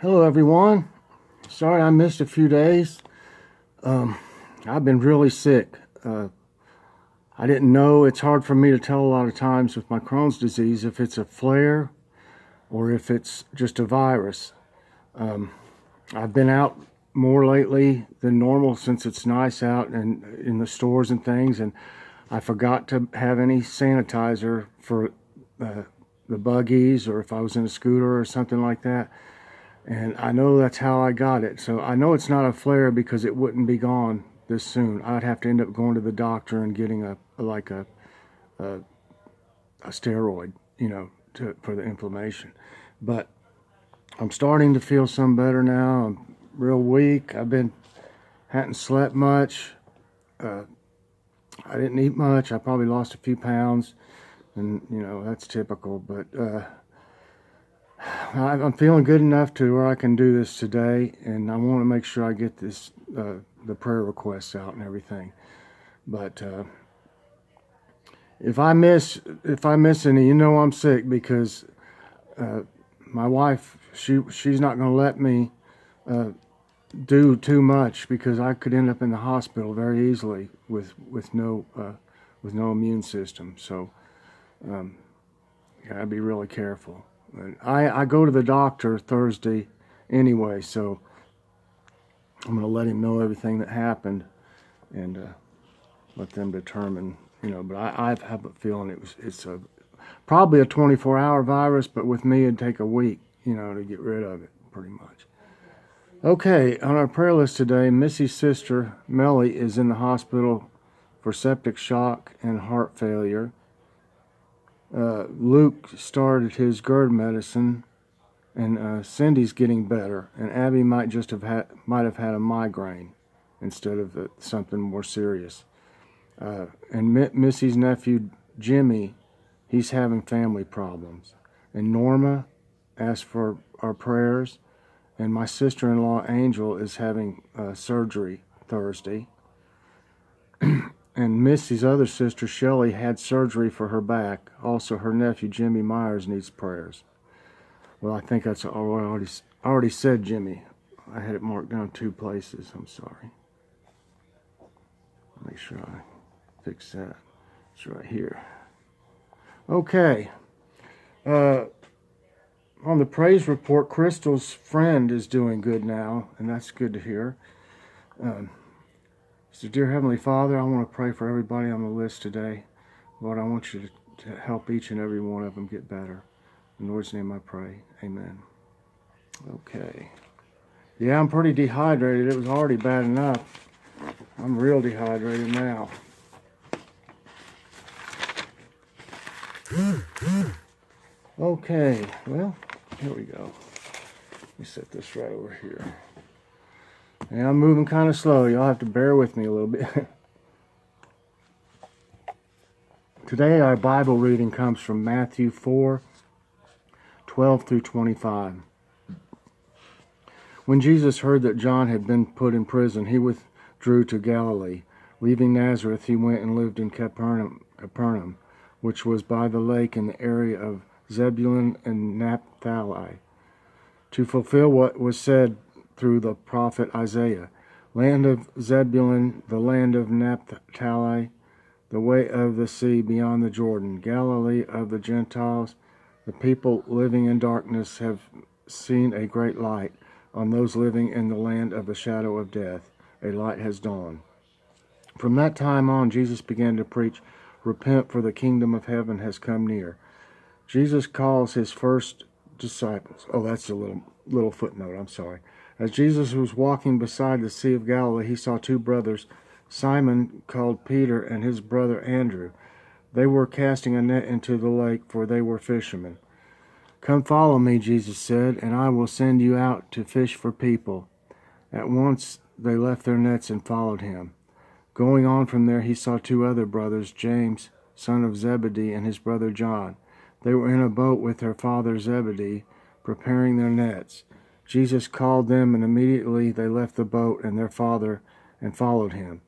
Hello, everyone. Sorry I missed a few days. I've been really sick. I didn't know. It's hard for me to tell a lot of times with my Crohn's disease if it's a flare or if it's just a virus. I've been out more lately than normal since it's nice out and in the stores and things, and I forgot to have any sanitizer for the buggies or if I was in a scooter or something like that. And I know that's how I got it. So I know it's not a flare because it wouldn't be gone this soon. I'd have to end up going to the doctor and getting a steroid, for the inflammation. But I'm starting to feel some better now. I'm real weak. Hadn't slept much. I didn't eat much. I probably lost a few pounds, and that's typical. But I'm feeling good enough to where I can do this today, and I want to make sure I get this the prayer requests out and everything. But if I miss any, I'm sick because my wife she's not going to let me do too much because I could end up in the hospital very easily with no immune system. So gotta be really careful. I go to the doctor Thursday anyway, so I'm going to let him know everything that happened and let them determine, But I have a feeling it's probably a 24-hour virus, but with me it'd take a week, to get rid of it, pretty much. Okay, on our prayer list today, Missy's sister Melly is in the hospital for septic shock and heart failure. Luke started his GERD medicine, and Cindy's getting better, and Abby might have had a migraine instead of something more serious. And Missy's nephew Jimmy, he's having family problems, and Norma asked for our prayers, and my sister-in-law Angel is having surgery Thursday. And Missy's other sister, Shelley, had surgery for her back. Also, her nephew, Jimmy Myers, needs prayers. Well, I think I already said Jimmy. I had it marked down 2 places. I'm sorry. Make sure I fix that. It's right here. Okay. On the praise report, Crystal's friend is doing good now, and that's good to hear. So, dear Heavenly Father, I want to pray for everybody on the list today. Lord, I want you to help each and every one of them get better. In the Lord's name I pray. Amen. Okay. Yeah, I'm pretty dehydrated. It was already bad enough. I'm real dehydrated now. Okay, well, here we go. Let me set this right over here. And I'm moving kind of slow. Y'all have to bear with me a little bit. Today our Bible reading comes from Matthew 4:12 through 25. When Jesus heard that John had been put in prison, he withdrew to Galilee. Leaving Nazareth, he went and lived in Capernaum, which was by the lake in the area of Zebulun and Naphtali, to fulfill what was said through the prophet Isaiah. Land of Zebulun, the land of Naphtali, the way of the sea beyond the Jordan, Galilee of the Gentiles. The people living in darkness have seen a great light. On those living in the land of the shadow of death, a light has dawned. From that time on, Jesus began to preach, "Repent, for the kingdom of heaven has come near." Jesus calls his first disciples. Oh, that's a little footnote, I'm sorry. As Jesus was walking beside the Sea of Galilee, he saw 2 brothers, Simon called Peter and his brother Andrew. They were casting a net into the lake, for they were fishermen. "Come follow me," Jesus said, "and I will send you out to fish for people." At once they left their nets and followed him. Going on from there, he saw 2 other brothers, James, son of Zebedee, and his brother John. They were in a boat with their father Zebedee, preparing their nets. Jesus called them, and immediately they left the boat and their father and followed him.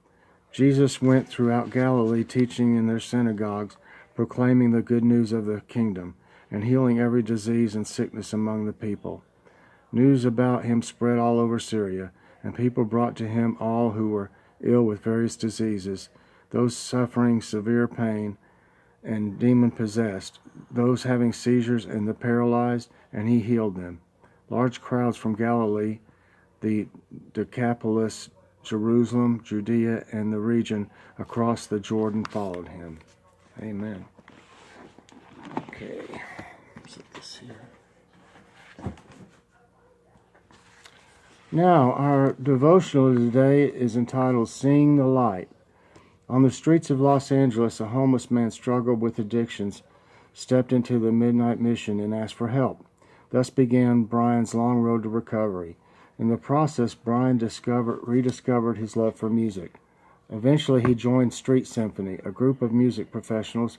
Jesus went throughout Galilee, teaching in their synagogues, proclaiming the good news of the kingdom, and healing every disease and sickness among the people. News about him spread all over Syria, and people brought to him all who were ill with various diseases, those suffering severe pain and demon-possessed, those having seizures and the paralyzed, and he healed them. Large crowds from Galilee, the Decapolis, Jerusalem, Judea, and the region across the Jordan followed him. Amen. Okay, set this here. Now, our devotional today is entitled Seeing the Light. On the streets of Los Angeles, a homeless man struggled with addictions, stepped into the Midnight Mission, and asked for help. Thus began Brian's long road to recovery. In the process, Brian rediscovered his love for music. Eventually, he joined Street Symphony, a group of music professionals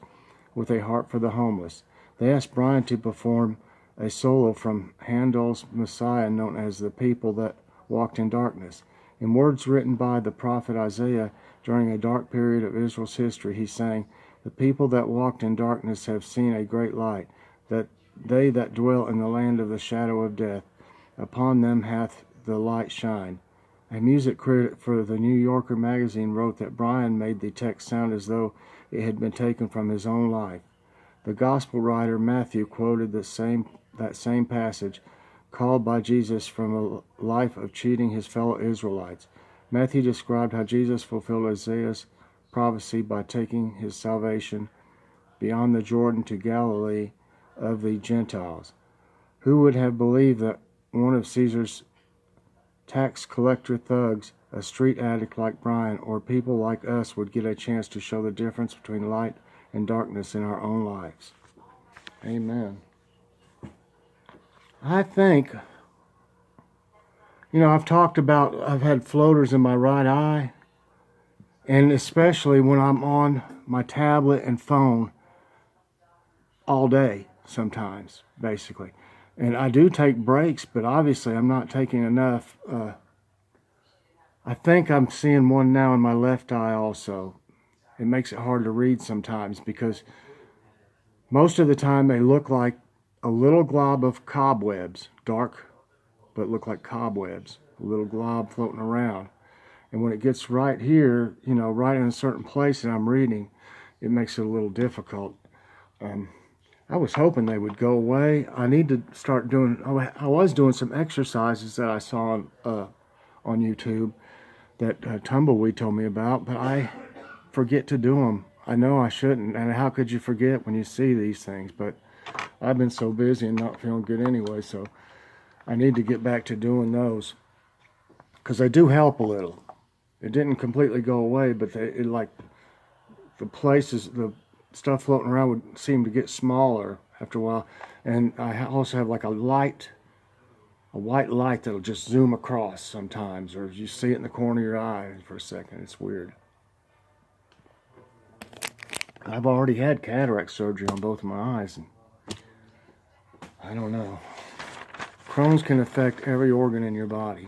with a heart for the homeless. They asked Brian to perform a solo from Handel's Messiah, known as The People That Walked in Darkness. In words written by the prophet Isaiah during a dark period of Israel's history, he sang, "The people that walked in darkness have seen a great light, that they that dwell in the land of the shadow of death, upon them hath the light shined." A music critic for the New Yorker magazine wrote that Brian made the text sound as though it had been taken from his own life. The gospel writer Matthew quoted that same passage, called by Jesus from a life of cheating his fellow Israelites. Matthew described how Jesus fulfilled Isaiah's prophecy by taking his salvation beyond the Jordan to Galilee of the Gentiles. Who would have believed that one of Caesar's tax collector thugs, a street addict like Brian, or people like us would get a chance to show the difference between light and darkness in our own lives? Amen. I think, I've talked about, I've had floaters in my right eye, and especially when I'm on my tablet and phone all day sometimes, basically. And I do take breaks, but obviously I'm not taking enough. I think I'm seeing one now in my left eye also. It makes it hard to read sometimes because most of the time they look like a little glob of cobwebs, dark, but look like cobwebs, a little glob floating around. And when it gets right here, right in a certain place and I'm reading, it makes it a little difficult. I was hoping they would go away. I need to start doing, I was doing some exercises that I saw on YouTube that Tumbleweed told me about, but I forget to do them. I know I shouldn't, and how could you forget when you see these things? But I've been so busy and not feeling good anyway, so I need to get back to doing those because they do help a little. It didn't completely go away, but the stuff floating around would seem to get smaller after a while. And I also have like a white light that'll just zoom across sometimes, or you see it in the corner of your eye for a second. It's weird. I've already had cataract surgery on both of my eyes, and I don't know. Crohn's can affect every organ in your body.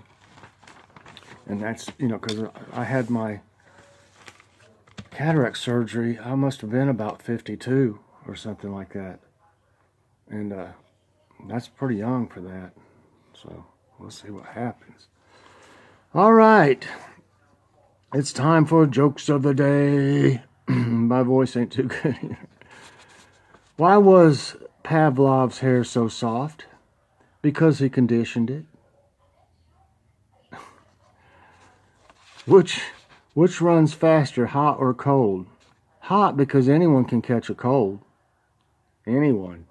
And that's, because I had my cataract surgery, I must have been about 52 or something like that. And that's pretty young for that. So we'll see what happens. All right. It's time for jokes of the day. My voice ain't too good. Why was Pavlov's hair so soft? Because he conditioned it. Which runs faster, hot or cold? Hot, because anyone can catch a cold. Anyone.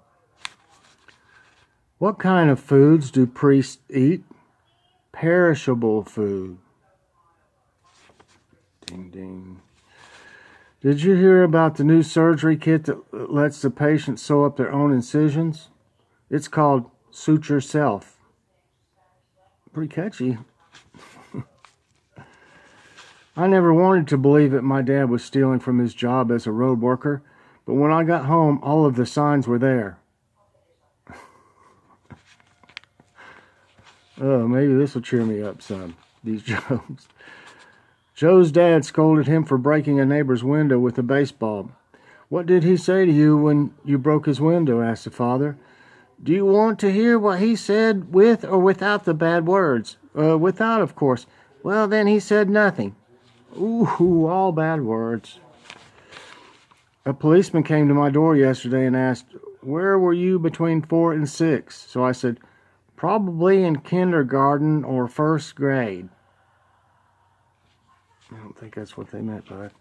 What kind of foods do priests eat? Perishable food. Ding, ding. Did you hear about the new surgery kit that lets the patient sew up their own incisions? It's called Suture Self. Pretty catchy. I never wanted to believe that my dad was stealing from his job as a road worker, but when I got home, all of the signs were there. Oh, maybe this will cheer me up some, these jokes. Joe's dad scolded him for breaking a neighbor's window with a baseball. "What did he say to you when you broke his window?" asked the father. Do you want to hear what he said with or without the bad words? Without, of course. Well, then he said nothing. Ooh, all bad words. A policeman came to my door yesterday and asked, "Where were you between 4 and 6?" So I said, "Probably in kindergarten or first grade." I don't think that's what they meant by it.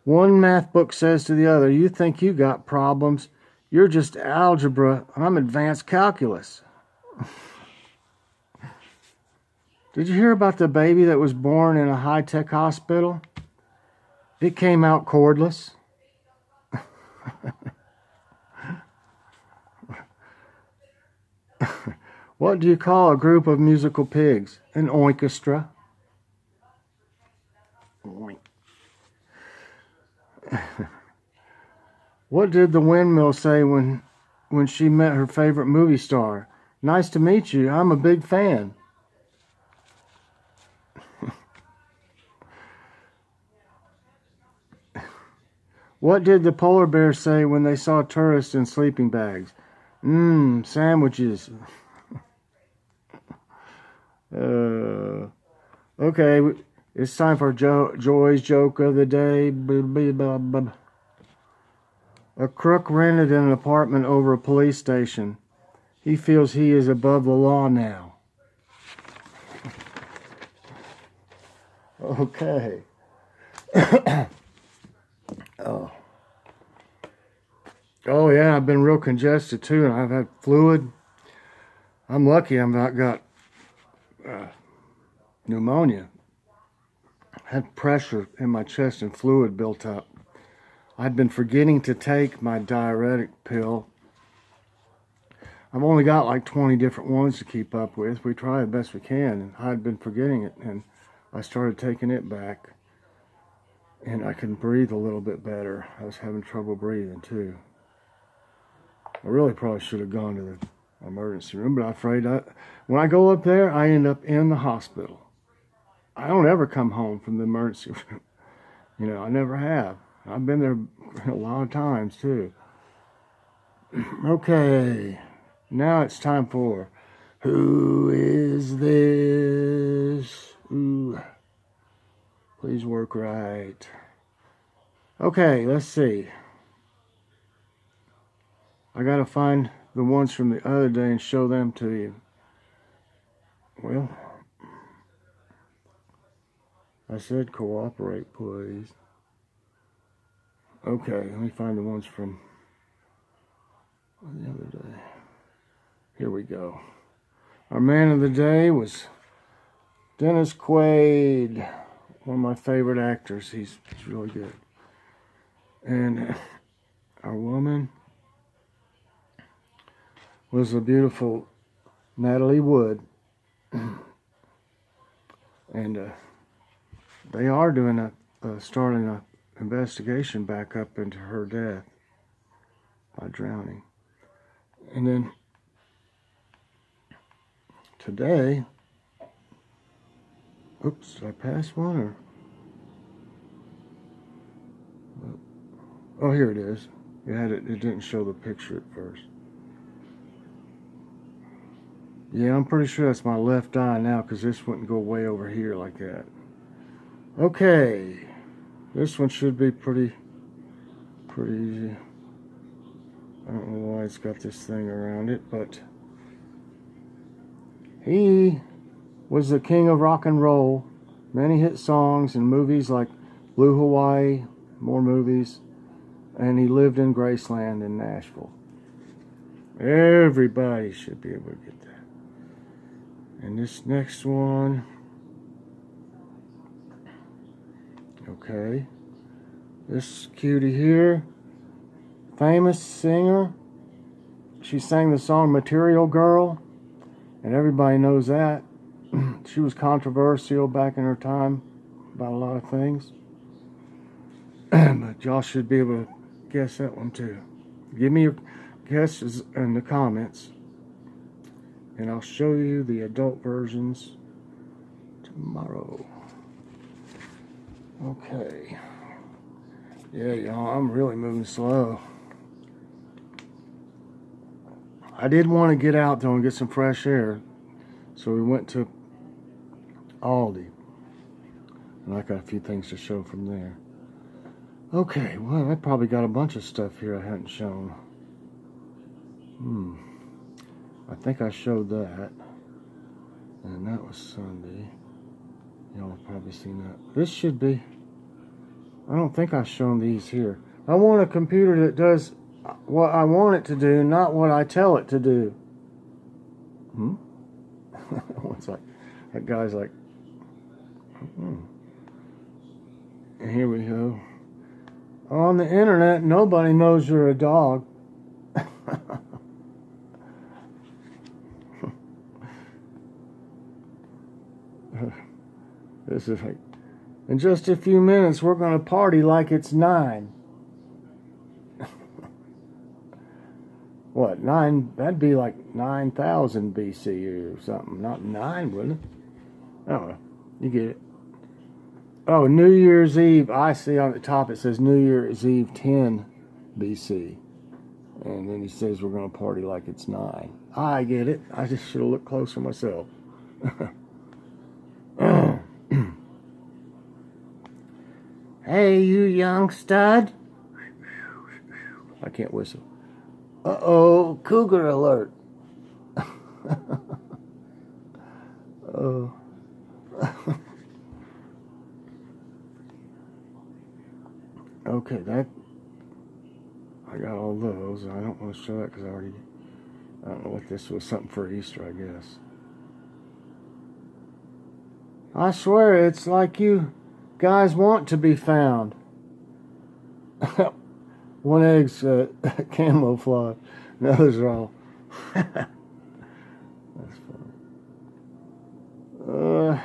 One math book says to the other, "You think you got problems? You're just algebra. I'm advanced calculus." Did you hear about the baby that was born in a high-tech hospital? It came out cordless. What do you call a group of musical pigs? An oinkestra. Oink. What did the windmill say when she met her favorite movie star? "Nice to meet you. I'm a big fan." What did the polar bears say when they saw tourists in sleeping bags? Sandwiches. Okay, it's time for Joy's joke of the day. A crook rented an apartment over a police station. He feels he is above the law now. Okay. Oh yeah, I've been real congested too, and I've had fluid. I'm lucky I've not got pneumonia. I had pressure in my chest and fluid built up. I'd been forgetting to take my diuretic pill. I've only got like 20 different ones to keep up with. We try the best we can, and I'd been forgetting it, and I started taking it back, and I can breathe a little bit better. I was having trouble breathing too. I really probably should have gone to the emergency room, but I'm afraid when I go up there, I end up in the hospital. I don't ever come home from the emergency room. You know, I never have. I've been there a lot of times too. Okay, now it's time for Who Is This? Ooh, please work right. Okay, let's see. I gotta find the ones from the other day and show them to you. Well, I said cooperate, please. Okay, let me find the ones from the other day. Here we go. Our man of the day was Dennis Quaid, one of my favorite actors. He's really good. And our woman was the beautiful Natalie Wood. And they are doing starting a investigation back up into her death by drowning. And then today, oops, did I pass one or? Oh, here it is. It didn't show the picture at first. Yeah, I'm pretty sure that's my left eye now, because this wouldn't go way over here like that. Okay, this one should be pretty easy. I don't know why it's got this thing around it, but he was the king of rock and roll. Many hit songs and movies like Blue Hawaii, more movies, and he lived in Graceland in Nashville. Everybody should be able to get that. And this next one, okay, this cutie here, famous singer. She sang the song Material Girl, and everybody knows that. She was controversial back in her time about a lot of things. But y'all should be able to guess that one too. Give me your guesses in the comments, and I'll show you the adult versions tomorrow. Okay. Yeah, y'all, I'm really moving slow. I did want to get out though and get some fresh air, so we went to Aldi, and I got a few things to show from there. Okay, well, I probably got a bunch of stuff here I hadn't shown. I think I showed that, and that was Sunday. Y'all have probably seen that. This should be, I don't think I've shown these here. I want a computer that does what I want it to do, not what I tell it to do. It's like, that guy's like, And here we go. On the internet, nobody knows you're a dog. This is like, in just a few minutes, we're going to party like it's 9. What, 9? That'd be like 9,000 BC or something. Not 9, wouldn't it? Oh, you get it. Oh, New Year's Eve. I see on the top it says New Year's Eve 10 BC. And then he says we're going to party like it's 9. I get it. I just should have looked closer myself. Hey, you young stud. I can't whistle. Uh-oh, cougar alert. Oh. Okay, that, I got all those. I don't want to show that because I don't know what this was. Something for Easter, I guess. I swear, it's like you guys want to be found. One egg's camouflage. The others are all. That's funny.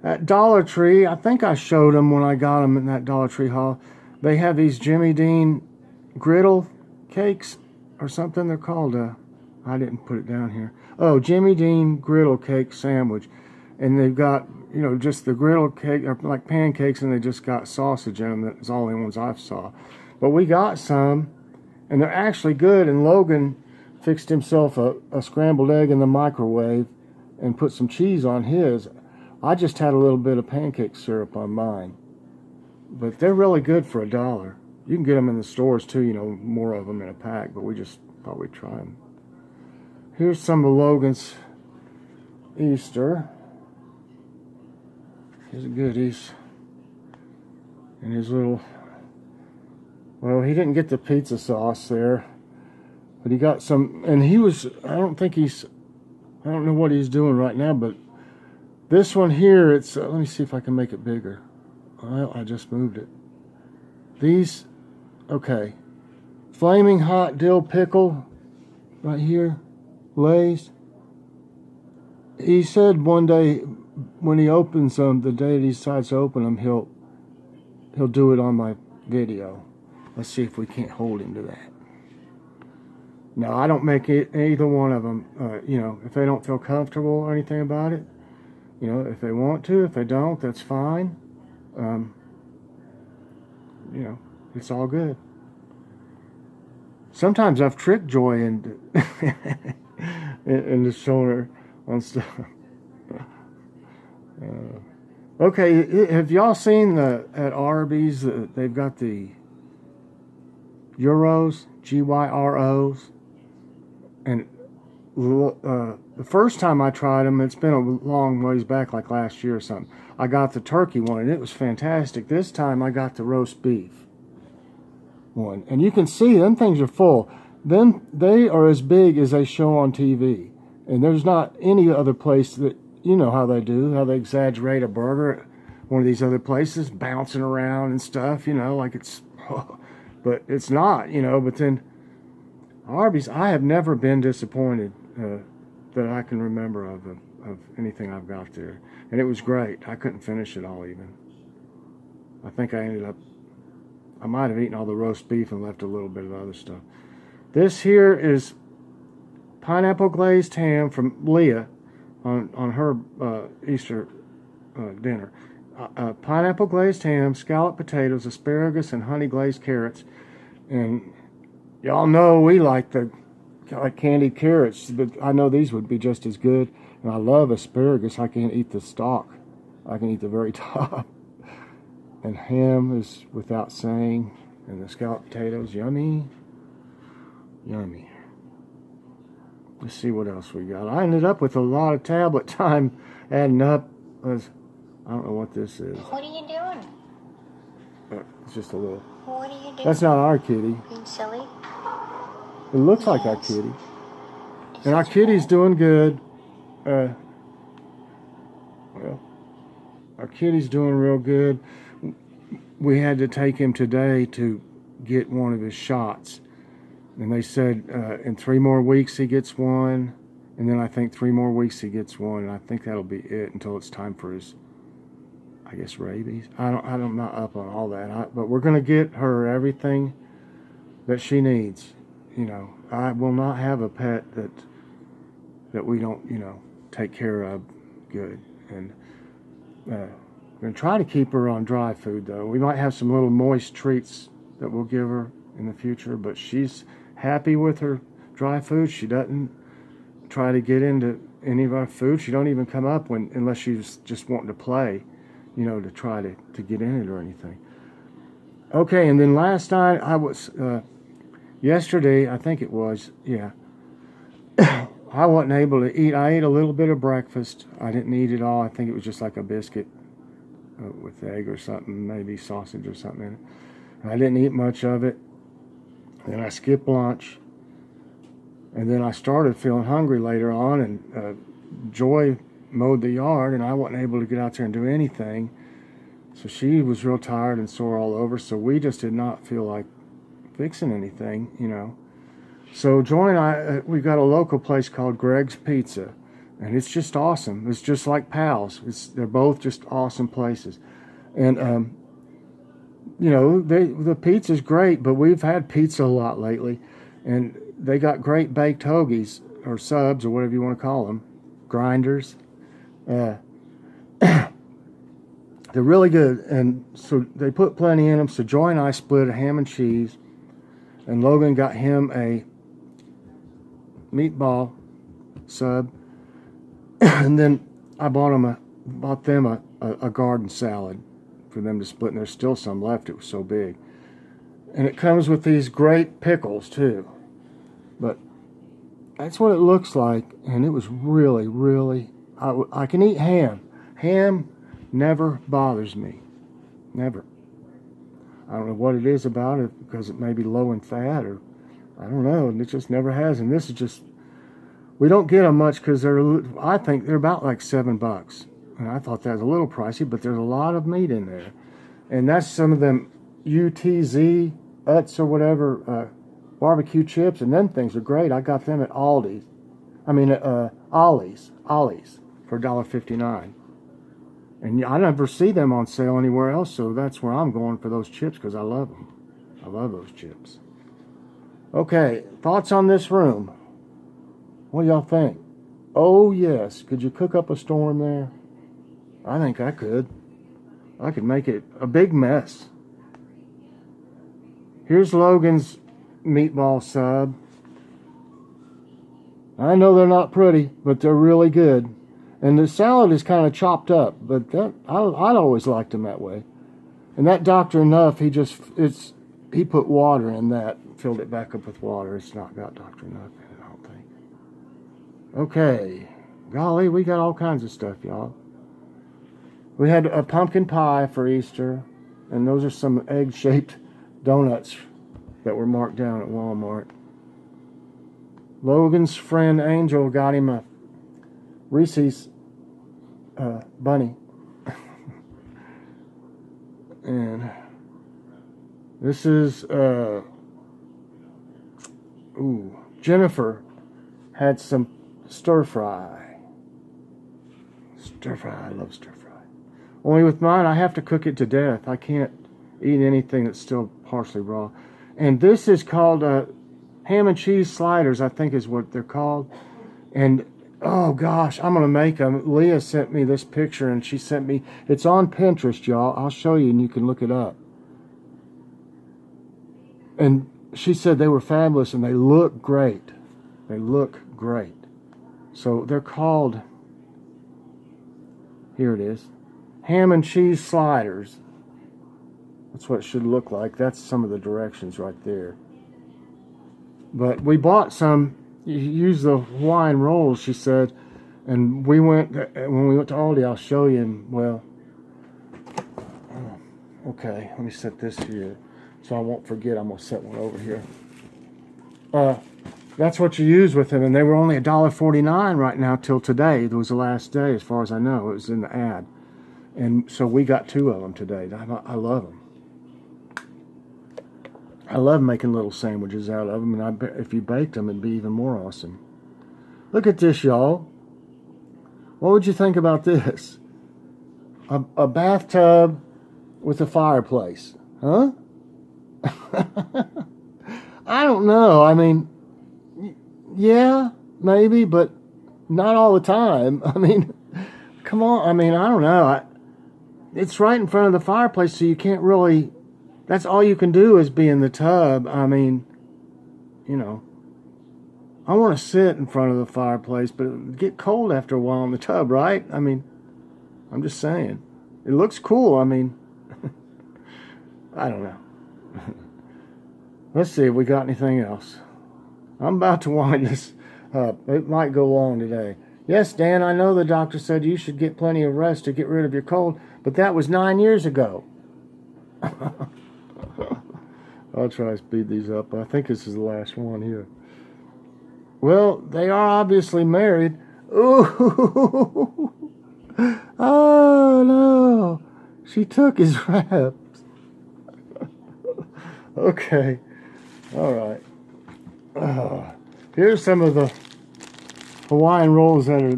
At Dollar Tree, I think I showed them when I got them in that Dollar Tree haul. They have these Jimmy Dean griddle cakes or something. They're called. I didn't put it down here. Oh, Jimmy Dean griddle cake sandwich, and they've got, you know, just the griddle cake, or like pancakes, and they just got sausage in them. That's all the ones I saw. But we got some, and they're actually good. And Logan fixed himself a scrambled egg in the microwave and put some cheese on his. I just had a little bit of pancake syrup on mine. But they're really good for $1. You can get them in the stores too, you know, more of them in a pack. But we just thought we'd try them. Here's some of Logan's Easter. His goodies. And his little... Well, he didn't get the pizza sauce there, but he got some, and he was, I don't know what he's doing right now, but this one here, it's, let me see if I can make it bigger. Well, I just moved it. These, okay, flaming hot dill pickle, right here, Lay's. He said one day, when he opens them, the day he decides to open them, he'll do it on my video. Let's see if we can't hold him to that. No, I don't make it, either one of them, you know, if they don't feel comfortable or anything about it. You know, if they want to, if they don't, that's fine. You know, it's all good. Sometimes I've tricked Joy into showing her on stuff. Okay, have y'all seen at Arby's, they've got the Gyros, Gyros, and the first time I tried them, it's been a long ways back, like last year or something, I got the turkey one, and it was fantastic. This time I got the roast beef one, and you can see them things are full. Then they are as big as they show on TV, and there's not any other place that, you know how they do, how they exaggerate a burger at one of these other places, bouncing around and stuff, you know, like it's... But it's not, you know. But then Arby's, I have never been disappointed that I can remember of anything I've got there. And it was great. I couldn't finish it all even. I think I might have eaten all the roast beef and left a little bit of other stuff. This here is pineapple glazed ham from Leah on her Easter dinner. Pineapple glazed ham, scalloped potatoes, asparagus, and honey glazed carrots. And y'all know we like the like candied carrots, but I know these would be just as good. And I love asparagus. I can't eat the stalk. I can eat the very top. And ham is without saying. And the scalloped potatoes, yummy. Yummy. Let's see what else we got. I ended up with a lot of tablet time adding up. I don't know what this is. What are you doing? It's just a little. What are you doing? That's not our kitty. Being silly? It looks like our kitty. And our kitty's doing good. Well, our kitty's doing real good. We had to take him today to get one of his shots. And they said in 3 more weeks he gets one. And then I think 3 more weeks he gets one. And I think that'll be it until it's time for his, I guess, rabies. I'm not up on all that. But we're going to get her everything that she needs. You know, I will not have a pet that we don't, you know, take care of good. And we're going to try to keep her on dry food, though. We might have some little moist treats that we'll give her in the future, but she's happy with her dry food. She doesn't try to get into any of our food. She don't even come up unless she's just wanting to play, you know, to try to get in it or anything. Okay, and then last night I was, yesterday, I think it was, yeah, I wasn't able to eat. I ate a little bit of breakfast. I didn't eat it all. I think it was just like a biscuit with egg or something, maybe sausage or something in it. And I didn't eat much of it. Then I skipped lunch. And then I started feeling hungry later on, and Joy mowed the yard, and I wasn't able to get out there and do anything. So she was real tired and sore all over, so we just did not feel like fixing anything, you know. So Joy and I, we got a local place called Greg's Pizza, and it's just awesome. It's just like Pal's. They're both just awesome places. And, you know, the pizza's great, but we've had pizza a lot lately, and they got great baked hoagies, or subs, or whatever you want to call them, grinders. They're really good, and so they put plenty in them. So Joy and I split a ham and cheese, and Logan got him a meatball sub, and then I bought them a garden salad for them to split, and there's still some left. It was so big. And it comes with these great pickles too. But that's what it looks like, and it was really, really, I can eat ham. Ham never bothers me. Never. I don't know what it is about it, because it may be low in fat, or I don't know, and it just never has. And this is just, we don't get them much because I think they're about like $7. And I thought that was a little pricey, but there's a lot of meat in there. And that's some of them UTZ, Utz or whatever, barbecue chips, and them things are great. I got them at Aldi. I mean, Ollie's for $1.59. And I never see them on sale anywhere else, so that's where I'm going for those chips, because I love them. I love those chips. Okay, thoughts on this room? What do y'all think? Oh, yes. Could you cook up a storm there? I think I could. I could make it a big mess. Here's Logan's meatball sub. I know they're not pretty, but they're really good. And the salad is kind of chopped up, but I'd always liked them that way. And that Dr. Enough, he put water in that, filled it back up with water. It's not got Dr. Enough in it, I don't think. Okay, golly, we got all kinds of stuff, y'all. We had a pumpkin pie for Easter, and those are some egg-shaped donuts that were marked down at Walmart. Logan's friend Angel got him a Reese's bunny. And this is Jennifer had some stir fry. Stir fry, I love stir fry. Only with mine, I have to cook it to death. I can't eat anything that's still partially raw. And this is called ham and cheese sliders, I think is what they're called. And oh gosh, I'm gonna make them. Leah sent me this picture, and she sent me, it's on Pinterest, y'all. I'll show you and you can look it up. And she said they were fabulous and they look great. They look great. So they're called, here it is, ham and cheese sliders. That's what it should look like. That's some of the directions right there. But we bought some, you use the Hawaiian rolls, she said, and when we went to Aldi, I'll show you, and well, okay, let me set this here so I won't forget. I'm going to set one over here. That's what you use with them, and they were only $1.49 right now till today. It was the last day, as far as I know. It was in the ad. And so we got 2 of them today. I love them. I love making little sandwiches out of them, and I bet if you baked them, it'd be even more awesome. Look at this, y'all. What would you think about this? A bathtub with a fireplace. Huh? I don't know. I mean, yeah, maybe, but not all the time. I mean, come on. I mean, I don't know. It's right in front of the fireplace, so you can't really... That's all you can do is be in the tub. I mean, you know, I want to sit in front of the fireplace, but it'll get cold after a while in the tub, right? I mean, I'm just saying. It looks cool. I mean, I don't know. Let's see if we got anything else. I'm about to wind this up. It might go long today. Yes, Dan, I know the doctor said you should get plenty of rest to get rid of your cold, but that was 9 years ago. I'll try to speed these up. I think this is the last one here. Well, they are obviously married. Ooh. Oh, no. She took his wraps. Okay. All right. Here's some of the Hawaiian rolls that are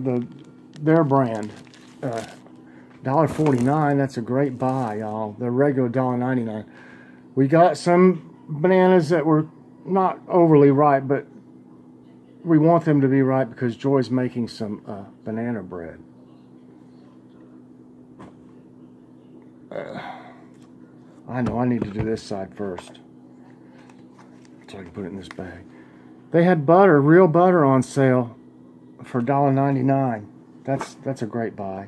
their brand. $1.49. That's a great buy, y'all. They're regular $1.99. We got some bananas that were not overly ripe, but we want them to be ripe because Joy's making some banana bread. I know I need to do this side first, so I can put it in this bag. They had butter, real butter, on sale for $1.99. That's a great buy.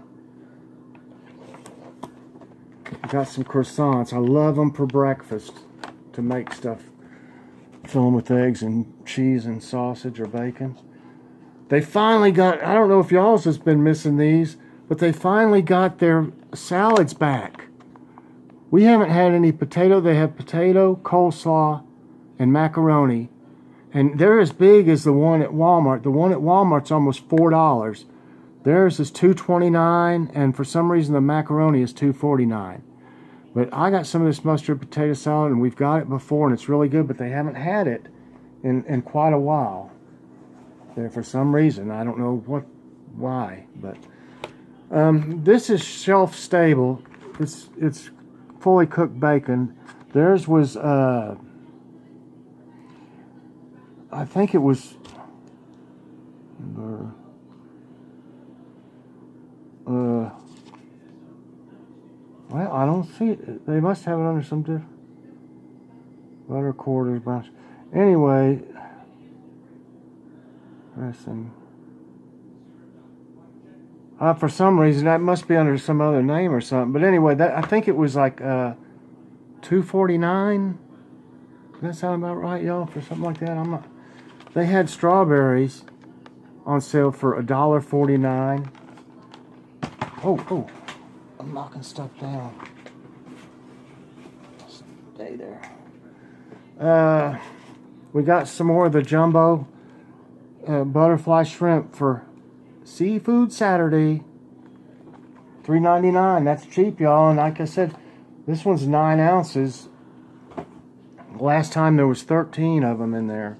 Got some croissants. I love them for breakfast to make stuff. Fill them with eggs and cheese and sausage or bacon. They finally got, I don't know if y'all's has been missing these, but they finally got their salads back. We haven't had any potato. They have potato, coleslaw, and macaroni. And they're as big as the one at Walmart. The one at Walmart's almost $4. Theirs is $2.29, and for some reason the macaroni is $2.49. But I got some of this mustard potato salad, and we've got it before, and it's really good, but they haven't had it in quite a while. There, for some reason, I don't know why, but this is shelf stable. It's fully cooked bacon. Theirs was I think it was well, I don't see it. They must have it under some different butter quarters, brown. Anyway, dressing. For some reason, that must be under some other name or something. But anyway, that I think it was like $2.49. Does that sound about right, y'all? For something like that, I'm not. They had strawberries on sale for $1.49. Oh. I'm knocking stuff down. Stay there. We got some more of the jumbo butterfly shrimp for Seafood Saturday. $3.99. That's cheap, y'all. And like I said, this one's 9 ounces. Last time there was 13 of them in there.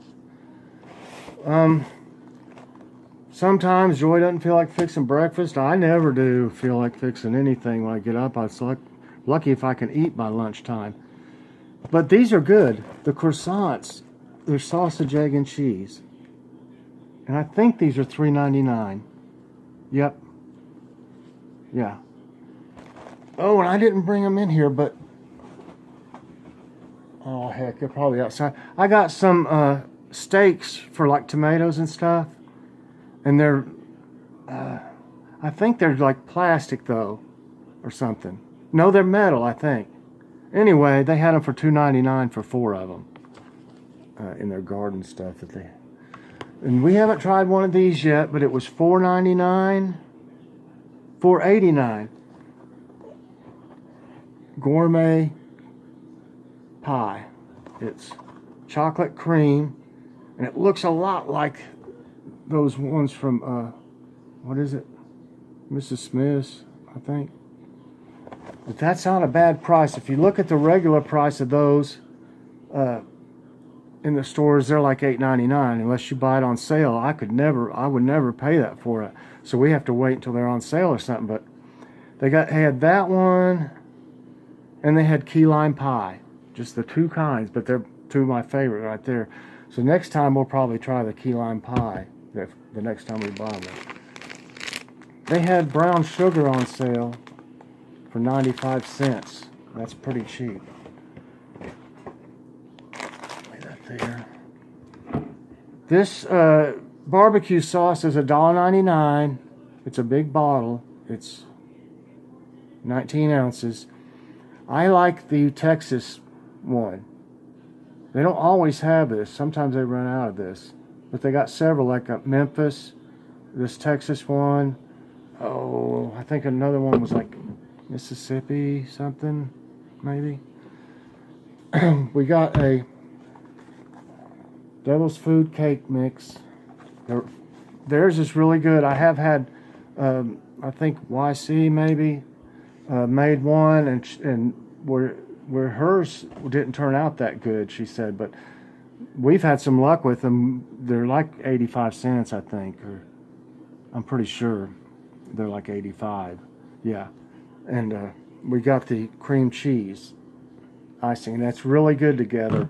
Sometimes Joy doesn't feel like fixing breakfast. I never do feel like fixing anything when I get up. I'm lucky if I can eat by lunchtime. But these are good. The croissants, they're sausage, egg, and cheese. And I think these are $3.99. Yep. Yeah. Oh, and I didn't bring them in here, but... Oh, heck, they're probably outside. I got some stakes for like tomatoes and stuff, and they're I think they're like plastic though, or something. No, they're metal, I think. Anyway, they had them for $2.99 for 4 of them in their garden stuff that they. And we haven't tried one of these yet, but it was $4.99, $4.89. Gourmet pie. It's chocolate cream, and it looks a lot like those ones from what is it, Mrs. Smith's, I think. But that's not a bad price. If you look at the regular price of those in the stores, they're like $8.99 unless you buy it on sale. I would never pay that for it. So we have to wait until they're on sale or something. But they had that one, and they had key lime pie. Just the 2 kinds, but they're 2 of my favorite right there. So next time we'll probably try the key lime pie the next time we buy them. They had brown sugar on sale for 95 cents. That's pretty cheap. Lay that there. This barbecue sauce is $1.99. It's a big bottle. It's 19 ounces. I like the Texas one. They don't always have this. Sometimes they run out of this. But they got several, like Memphis, this Texas one. Oh, I think another one was like Mississippi something, maybe. We got a Devil's Food cake mix. Theirs is really good. I have had, I think YC maybe made one, and where hers didn't turn out that good, she said, but we've had some luck with them. They're like 85 cents, I think, or I'm pretty sure they're like 85. Yeah. And we got the cream cheese icing, and that's really good together.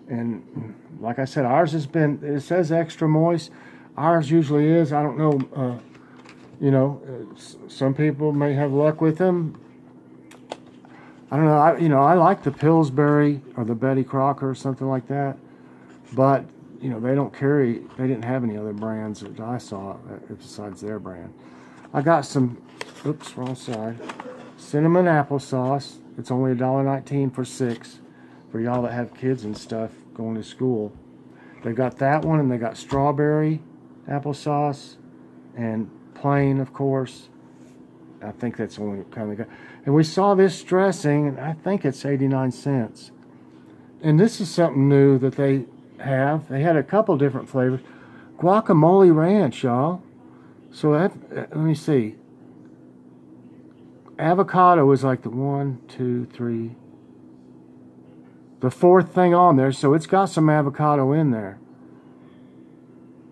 And like I said, ours has been, it says extra moist. Ours usually is. I don't know, some people may have luck with them. I don't know. I like the Pillsbury or the Betty Crocker or something like that. But, they didn't have any other brands that I saw besides their brand. I got some, oops, wrong side, cinnamon applesauce. It's only $1.19 for 6 for y'all that have kids and stuff going to school. They got that one, and they got strawberry applesauce and plain, of course. I think that's the only kind they got. And we saw this dressing, and I think it's 89 cents. And this is something new that they have. They had a couple different flavors. Guacamole ranch, y'all. So let me see. Avocado is like the 1, 2, 3, the 4th thing on there. So it's got some avocado in there.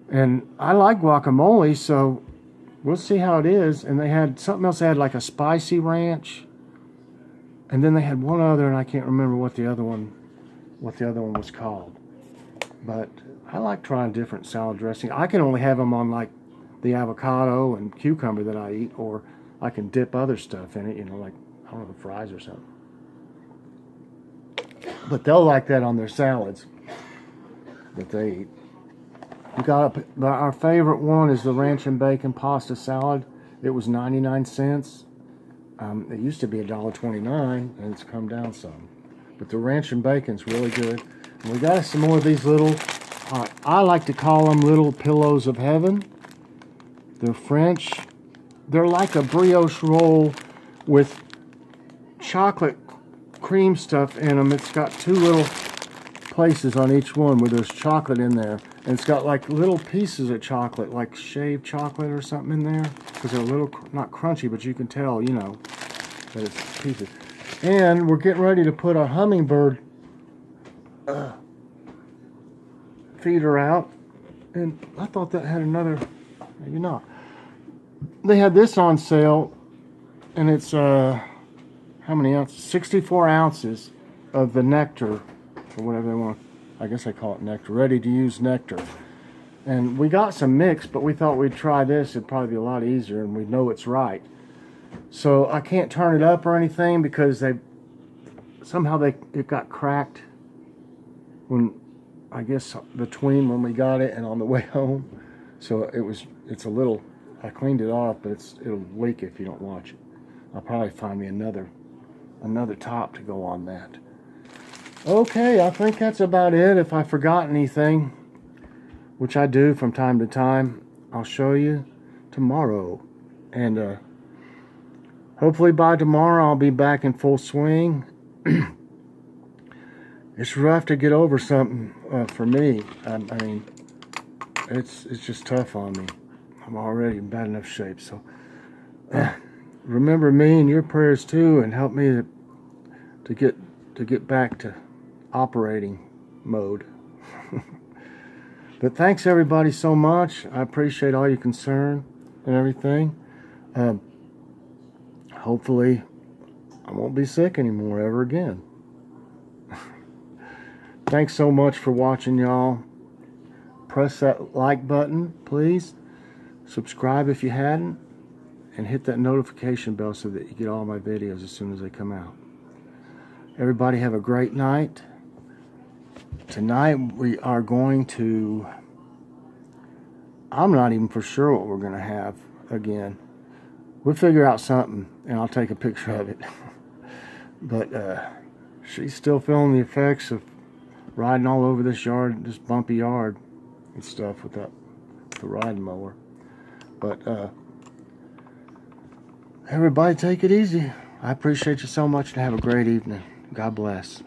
And I like guacamole, so we'll see how it is. And they had something else. They had like a spicy ranch. And then they had one other, and I can't remember what the other one was called. But I like trying different salad dressing. I can only have them on like the avocado and cucumber that I eat, or I can dip other stuff in it, like, I don't know, fries or something. But they'll like that on their salads that they eat. We got our favorite one is the ranch and bacon pasta salad. It was 99 cents. It used to be $1.29, and it's come down some. But the ranch and bacon's really good. And we got some more of these little, I like to call them little pillows of heaven. They're French. They're like a brioche roll with chocolate cream stuff in them. It's got 2 little places on each one where there's chocolate in there. And it's got like little pieces of chocolate, like shaved chocolate or something in there. Because they're a little, not crunchy, but you can tell, that it's pieces. And we're getting ready to put our hummingbird feeder out. And I thought that had another, maybe not. They had this on sale, and it's, how many ounces? 64 ounces of the nectar, or whatever they want. I guess they call it nectar, ready to use nectar. And we got some mix, but we thought we'd try this. It'd probably be a lot easier, and we know it's right. So I can't turn it up or anything because it got cracked when I guess between when we got it and on the way home. So it's a little, I cleaned it off, but it'll leak if you don't watch it. I'll probably find me another top to go on that. Okay, I think that's about it. If I forgot anything, which I do from time to time, I'll show you tomorrow. And hopefully by tomorrow I'll be back in full swing. It's rough to get over something for me. I mean, it's just tough on me. I'm already in bad enough shape. So remember me in your prayers too, and help me to get back to operating mode. But thanks everybody so much. I appreciate all your concern and everything. Hopefully I won't be sick anymore ever again. Thanks so much for watching, y'all. Press that like button, please. Subscribe if you hadn't. And hit that notification bell so that you get all my videos as soon as they come out. Everybody have a great night. Tonight we are going to... I'm not even for sure what we're going to have again. We'll figure out something and I'll take a picture of it. But she's still feeling the effects of riding all over this yard, this bumpy yard and stuff with the riding mower. But everybody take it easy. I appreciate you so much and have a great evening. God bless.